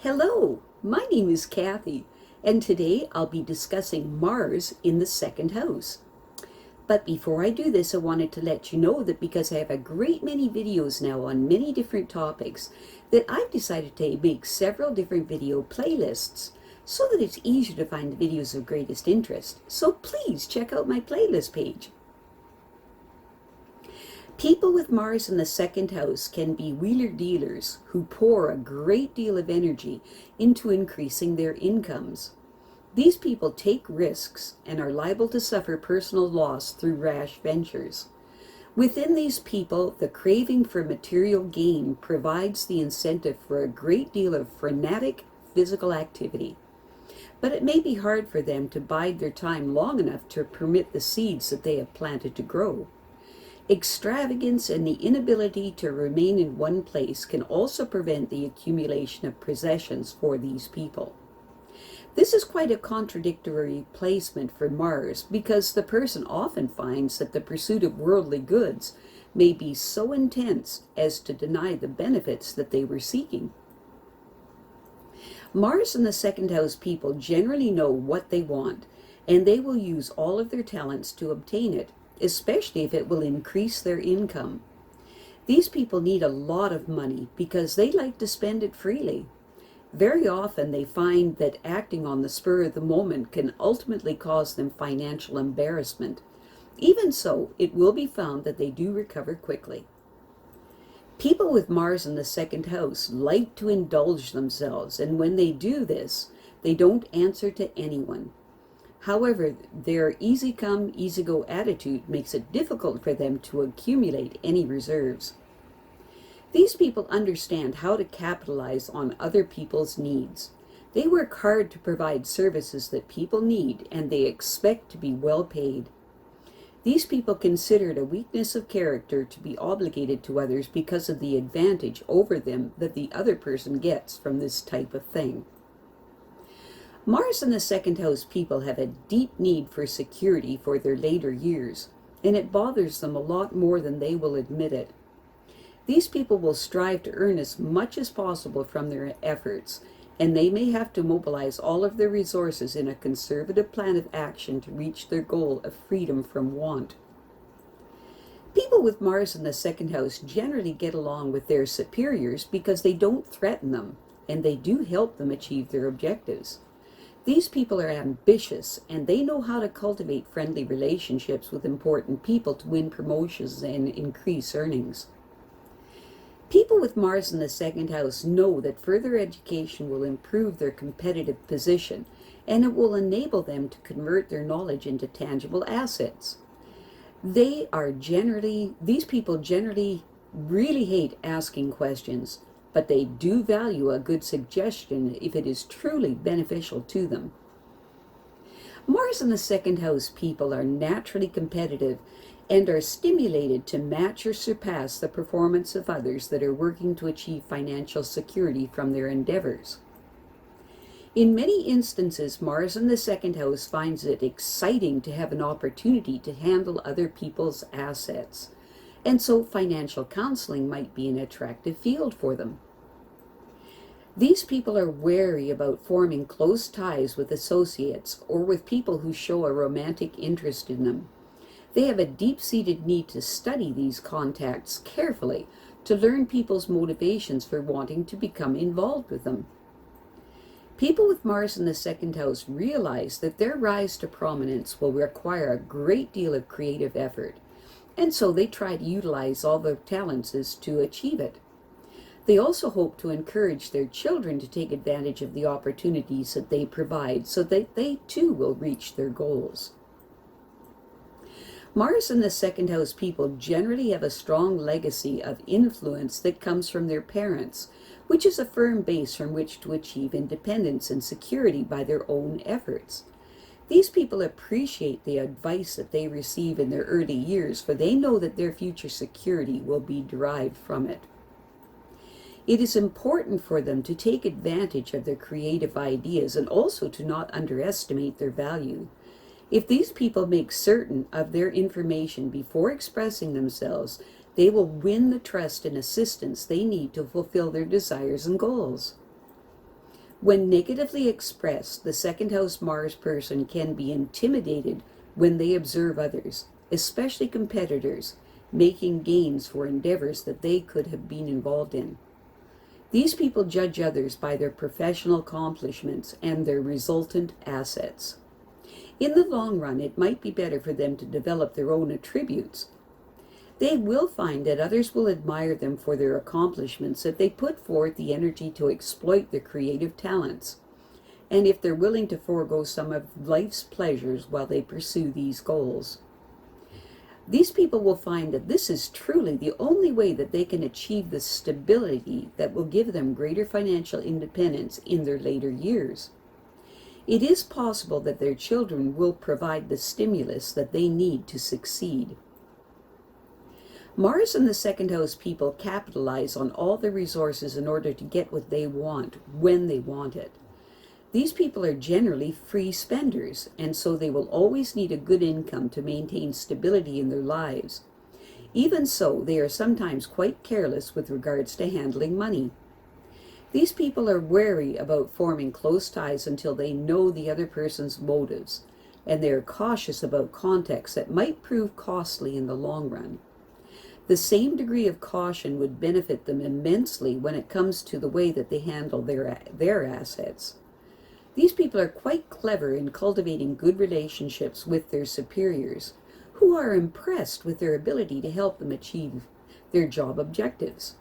Hello, my name is Kathy, and today I'll be discussing Mars in the second house. But before I do this, I wanted to let you know that because I have a great many videos now on many different topics, that I've decided to make several different video playlists so that it's easier to find the videos of greatest interest. So please check out my playlist page. People with Mars in the second house can be wheeler dealers who pour a great deal of energy into increasing their incomes. These people take risks and are liable to suffer personal loss through rash ventures. Within these people, the craving for material gain provides the incentive for a great deal of frenetic physical activity. But it may be hard for them to bide their time long enough to permit the seeds that they have planted to grow. Extravagance and the inability to remain in one place can also prevent the accumulation of possessions for these people. This is quite a contradictory placement for Mars because the person often finds that the pursuit of worldly goods may be so intense as to deny the benefits that they were seeking. Mars in the second house people generally know what they want, and they will use all of their talents to obtain it, especially if it will increase their income. These people need a lot of money because they like to spend it freely. Very often they find that acting on the spur of the moment can ultimately cause them financial embarrassment. Even so, it will be found that they do recover quickly. People with Mars in the second house like to indulge themselves, and when they do this, they don't answer to anyone. However, their easy come, easy go attitude makes it difficult for them to accumulate any reserves. These people understand how to capitalize on other people's needs. They work hard to provide services that people need, and they expect to be well paid. These people consider it a weakness of character to be obligated to others because of the advantage over them that the other person gets from this type of thing. Mars in the second house people have a deep need for security for their later years, and it bothers them a lot more than they will admit it. These people will strive to earn as much as possible from their efforts, and they may have to mobilize all of their resources in a conservative plan of action to reach their goal of freedom from want. People with Mars in the second house generally get along with their superiors because they don't threaten them, and they do help them achieve their objectives. These people are ambitious, and they know how to cultivate friendly relationships with important people to win promotions and increase earnings. People with Mars in the second house know that further education will improve their competitive position, and it will enable them to convert their knowledge into tangible assets. These people generally really hate asking questions, but they do value a good suggestion if it is truly beneficial to them. Mars in the second house people are naturally competitive and are stimulated to match or surpass the performance of others that are working to achieve financial security from their endeavors. In many instances, Mars in the second house finds it exciting to have an opportunity to handle other people's assets, and so financial counseling might be an attractive field for them. These people are wary about forming close ties with associates or with people who show a romantic interest in them. They have a deep-seated need to study these contacts carefully to learn people's motivations for wanting to become involved with them. People with Mars in the second house realize that their rise to prominence will require a great deal of creative effort, and so they try to utilize all their talents to achieve it. They also hope to encourage their children to take advantage of the opportunities that they provide so that they too will reach their goals. Mars in the second house people generally have a strong legacy of influence that comes from their parents, which is a firm base from which to achieve independence and security by their own efforts. These people appreciate the advice that they receive in their early years, for they know that their future security will be derived from it. It is important for them to take advantage of their creative ideas and also to not underestimate their value. If these people make certain of their information before expressing themselves, they will win the trust and assistance they need to fulfill their desires and goals. When negatively expressed, the second house Mars person can be intimidated when they observe others, especially competitors, making gains for endeavors that they could have been involved in. These people judge others by their professional accomplishments and their resultant assets. In the long run, it might be better for them to develop their own attributes. They will find that others will admire them for their accomplishments if they put forth the energy to exploit their creative talents, and if they're willing to forego some of life's pleasures while they pursue these goals. These people will find that this is truly the only way that they can achieve the stability that will give them greater financial independence in their later years. It is possible that their children will provide the stimulus that they need to succeed. Mars and the second house people capitalize on all the resources in order to get what they want when they want it. These people are generally free spenders, and so they will always need a good income to maintain stability in their lives. Even so, they are sometimes quite careless with regards to handling money. These people are wary about forming close ties until they know the other person's motives, and they are cautious about contacts that might prove costly in the long run. The same degree of caution would benefit them immensely when it comes to the way that they handle their assets. These people are quite clever in cultivating good relationships with their superiors, who are impressed with their ability to help them achieve their job objectives.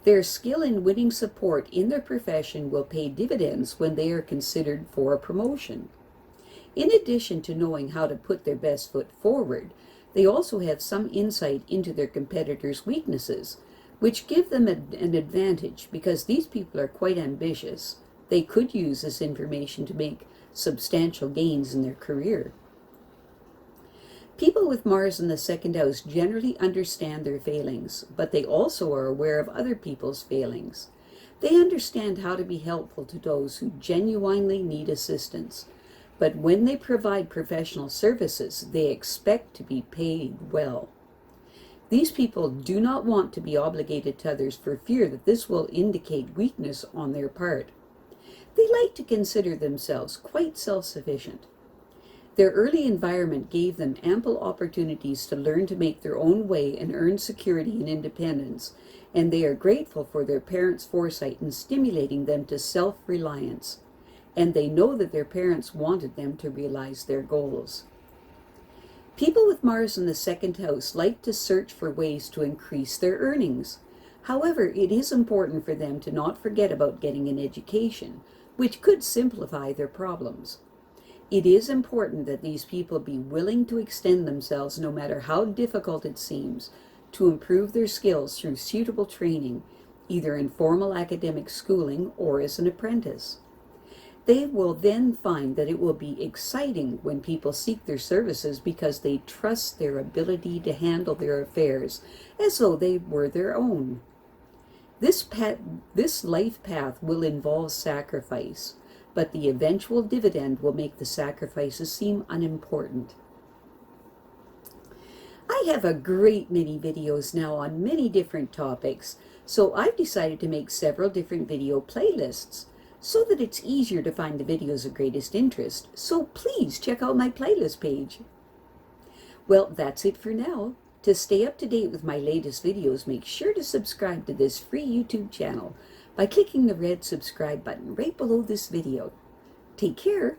Their skill in winning support in their profession will pay dividends when they are considered for a promotion. In addition to knowing how to put their best foot forward, they also have some insight into their competitors' weaknesses, which give them an advantage because these people are quite ambitious. They could use this information to make substantial gains in their career. People with Mars in the second house generally understand their failings, but they also are aware of other people's failings. They understand how to be helpful to those who genuinely need assistance, but when they provide professional services, they expect to be paid well. These people do not want to be obligated to others for fear that this will indicate weakness on their part. They like to consider themselves quite self-sufficient. Their early environment gave them ample opportunities to learn to make their own way and earn security and independence, and they are grateful for their parents' foresight in stimulating them to self-reliance, and they know that their parents wanted them to realize their goals. People with Mars in the second house like to search for ways to increase their earnings. However, it is important for them to not forget about getting an education, which could simplify their problems. It is important that these people be willing to extend themselves no matter how difficult it seems, to improve their skills through suitable training, either in formal academic schooling or as an apprentice. They will then find that it will be exciting when people seek their services because they trust their ability to handle their affairs as though they were their own. This life path will involve sacrifice, but the eventual dividend will make the sacrifices seem unimportant. I have a great many videos now on many different topics, so I've decided to make several different video playlists so that it's easier to find the videos of greatest interest. So please check out my playlist page. Well, that's it for now. To stay up to date with my latest videos, make sure to subscribe to this free YouTube channel by clicking the red subscribe button right below this video. Take care.